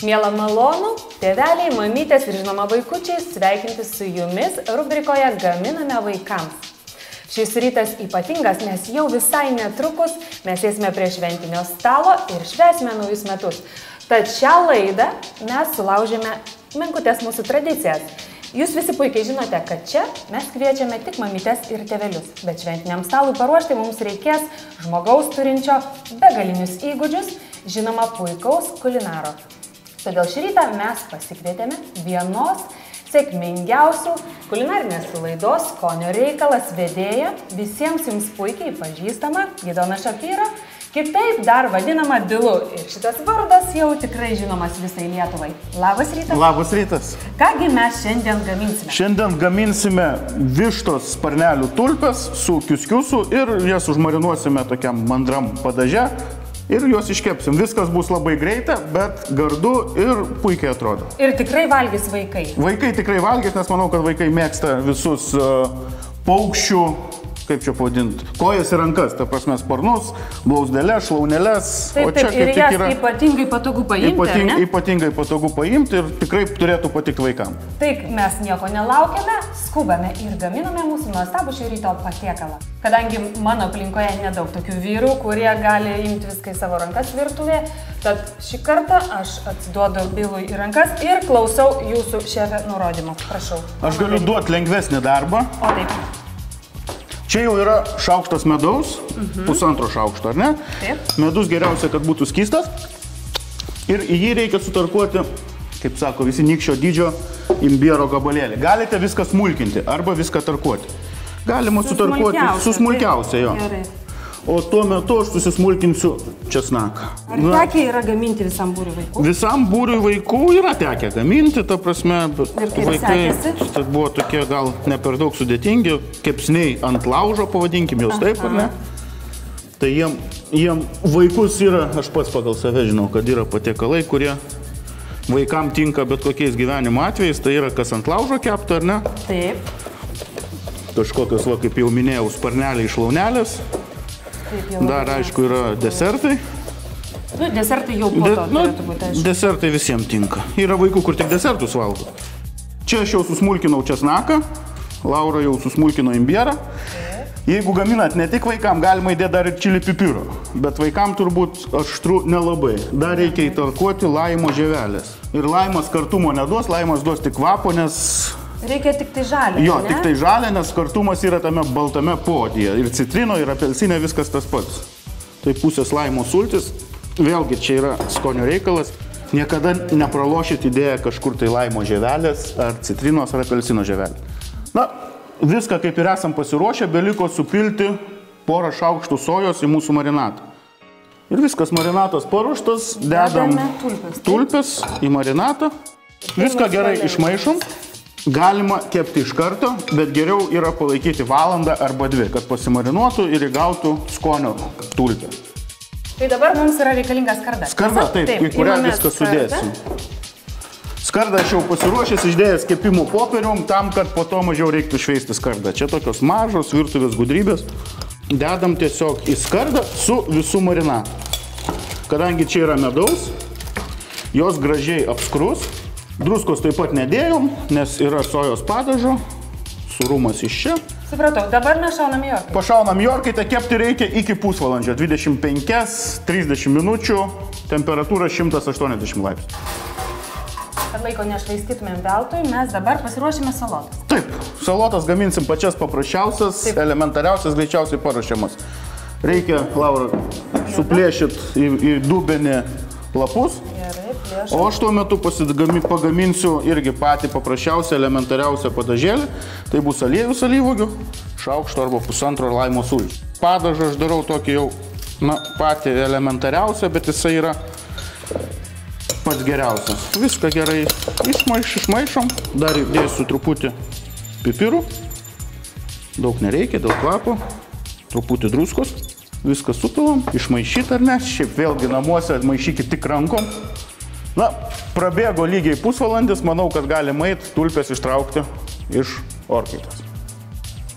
Miela malonu, tėveliai, mamytės ir žinoma vaikučiai sveikinti su jumis rubrikoje Gaminame vaikams. Šis rytas ypatingas, nes jau visai netrukus mes sėsime prie šventinio stalo ir švęsime naujus metus. Tad šią laidą mes sulaužėme menkutės mūsų tradicijas. Jūs visi puikiai žinote, kad čia mes kviečiame tik mamytes ir tėvelius, bet šventiniam stalui paruošti mums reikės žmogaus turinčio begalinius įgūdžius, žinoma puikaus kulinaro. Todėl šį rytą mes pasikvietėme vienos sėkmingiausių kulinarinės laidos Skonio reikalas vedėja, visiems jums puikiai pažįstama Gidona Šapyro, kitaip dar vadinama Bilu. Ir šitas vardas jau tikrai žinomas visai Lietuvai. Labas rytas. Labas rytas. Kągi mes šiandien gaminsime? Šiandien gaminsime vištos sparnelių tulpes su kiuskiusu ir jas užmarinuosime tokiam mandram padaže. Ir juos iškepsim. Viskas bus labai greita, bet gardu ir puikiai atrodo. Ir tikrai valgys vaikai. Vaikai tikrai valgys, nes manau, kad vaikai mėgsta visus paukščių, kaip čia pavadinti, kojas ir rankas, ta prasme sparnus, blauzdeles, šlauneles. Taip, ir jas ypatingai patogu paimti, ar ne? Ypatingai patogu paimti ir tikrai turėtų patikti vaikams. Taip, mes nieko nelaukiame, skubame ir gaminame mūsų nuostabų šio ryto patiekalą. Kadangi mano aplinkoje nedaug tokių vyrų, kurie gali imti viską į savo rankas virtuvėje, tad šį kartą aš atsiduodu Bilui į rankas ir klausau jūsų šefė nurodymų. Prašau. Aš galiu duoti lengvesnį darbą. O taip. Čia jau yra šaukštas medaus, pusantro šaukšto, ar ne? Taip. Medus geriausia, kad būtų skystas. Ir į jį reikia sutarkuoti, kaip sako, visi nykščio dydžio imbiero gabalėlį. Galite viską smulkinti arba viską tarkuoti. Galima sutarkuoti su smulkiausia jo. Gerai. O tuo metu aš susismulkinsiu česnaką. Ar tekę yra gaminti visam būriui vaikų? Visam būriui vaikų yra tekę gaminti, ta prasme, bet vaikai tai buvo tokie gal ne per daug sudėtingi, kepsniai ant laužo, pavadinkim jos taip, ar ne? Tai jiem vaikus yra, aš pats pagal save žinau, kad yra patiekalai, kurie vaikam tinka bet kokiais gyvenimo atvejais, tai yra kas ant laužo kepta, ar ne? Taip. Kažkokios, va, kaip jau minėjau, sparneliai iš launelės. Dar, aišku, yra desertai. Nu, desertai jau po to turėtų būti, aišku. Desertai visiems tinka. Yra vaikų, kur tik desertus valgo. Čia aš jau susmulkinau česnaką, Laura jau susmulkino imbierą. Jeigu gaminat ne tik vaikam, galima įdėti dar ir čili pipiro, bet vaikam turbūt aštru nelabai. Dar reikia įtarkuoti laimo žievelės. Ir laimas kartumo neduos, laimas duos tik kvapo, nes... Reikia tik tai žalę, jo, ne? tik tai žalę, nes kartumas yra tame baltame podyje. Ir citrino, ir apelsinė, viskas tas pats. Tai pusės laimo sultis. Vėlgi, čia yra skonio reikalas. Niekada nepralošit idėją kažkur tai laimo žievelės, ar citrinos, ar apelsino žievelės. Na, viską kaip ir esam pasiruošę, beliko supilti porą šaukštų sojos į mūsų marinatą. Ir viskas, marinatas paruoštas, dedam tulpes į marinatą. Viską gerai išmaišom. Galima kepti iš karto, bet geriau yra palaikyti valandą arba dvi, kad pasimarinuotų ir įgautų skonio tulpę. Tai dabar mums yra reikalinga skarda. Skarda, taip, į kurią viską sudėsim. Skardą aš jau pasiruošęs, išdėjęs kepimo popierium, tam, kad po to mažiau reiktų šveisti skardą. Čia tokios mažos virtuvės gudrybės. Dedam tiesiog į skardą su visų marinatu. Kadangi čia yra medaus, jos gražiai apskrus. Druskos taip pat nedėjom, nes yra sojos padažo, sūrumas iš čia. Supratau, dabar mes šaunam į orkaitę. Pašaunam į orkaitę, kepti reikia iki pusvalandžio, 25-30 minučių, temperatūra 180 laipsnių. Kad laiko nešvaistytumėm veltui, mes dabar pasiruošime salotas. Taip, salotas gaminsim pačias paprasčiausias, elementariausias, greičiausiai paruošiamas. Reikia, Laura, suplėšit į dubenį lapus. O aš tuo metu pagaminsiu irgi patį paprasčiausią, elementariausią padažėlį. Tai bus aliejus alyvuogių, šaukšto arba pusantro laimo sulčių. Padažą aš darau tokį jau, na, patį elementariausią, bet jisai yra pats geriausias. Viską gerai išmaišom. Dar įdėsiu truputį pipirų. Daug nereikia, dėl kvapo. Truputį druskos. Viską supilam, išmaišyt ar ne. Šiaip vėlgi namuose maišykit tik rankom. Na, prabėgo lygiai pusvalandis, manau, kad galima eit tulpes ištraukti iš orkaitos.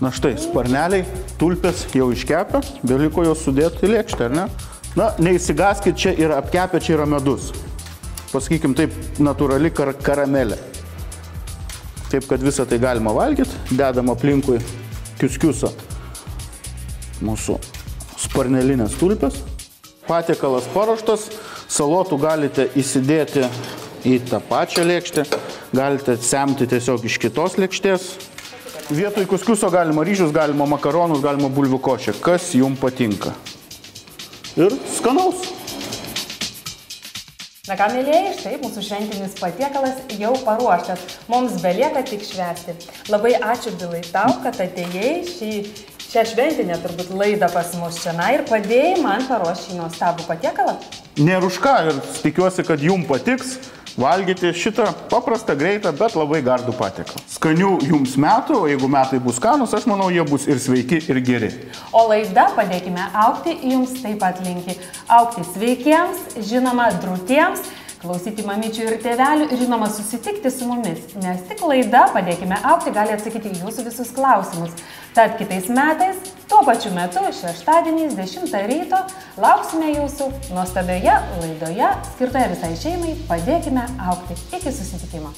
Na štai, sparneliai, tulpes jau iškepę, beliko jos sudėti į lėkštę, ar ne? Na, neįsigaskit, čia yra apkepę, čia yra medus. pasakykim taip, natūrali karamelė. Taip, kad visą tai galima valgyti, dedam aplinkui kiuskiusą mūsų sparnelinės tulpės. Patiekalas paruoštas, salotų galite įsidėti į tą pačią lėkštę, galite semti tiesiog iš kitos lėkštės. Vietoj kiuskiuso galima ryžius, galima makaronus, galima bulvių košę, kas jums patinka. Ir skanaus. Na ką, mėlėjai, štai mūsų šventinis patiekalas jau paruoštas. Mums belieka tik švęsti. Labai ačiū, Bilai, tau, kad atėjai šią šventinę turbūt laidą pas mus čia ir padėjai man paruošti šį nuostabų patiekalą. Nėr už ką ir tikiuosi, kad jums patiks valgyti šitą paprastą, greitą, bet labai gardų patiekalą. Skanių jums metų, o jeigu metai bus skanus, aš manau, jie bus ir sveiki, ir geri. O laida Padėkime augti jums taip pat linki. Augti sveikiems, žinoma, drūtiems, klausyti mamyčių ir tėvelių ir žinoma susitikti su mumis, nes tik laida Padėkime augti gali atsakyti jūsų visus klausimus. Tad kitais metais, tuo pačiu metu, šeštadieniais 10 ryto, lauksime jūsų nuostabioje laidoje skirtoje visai šeimai Padėkime augti. Iki susitikimo.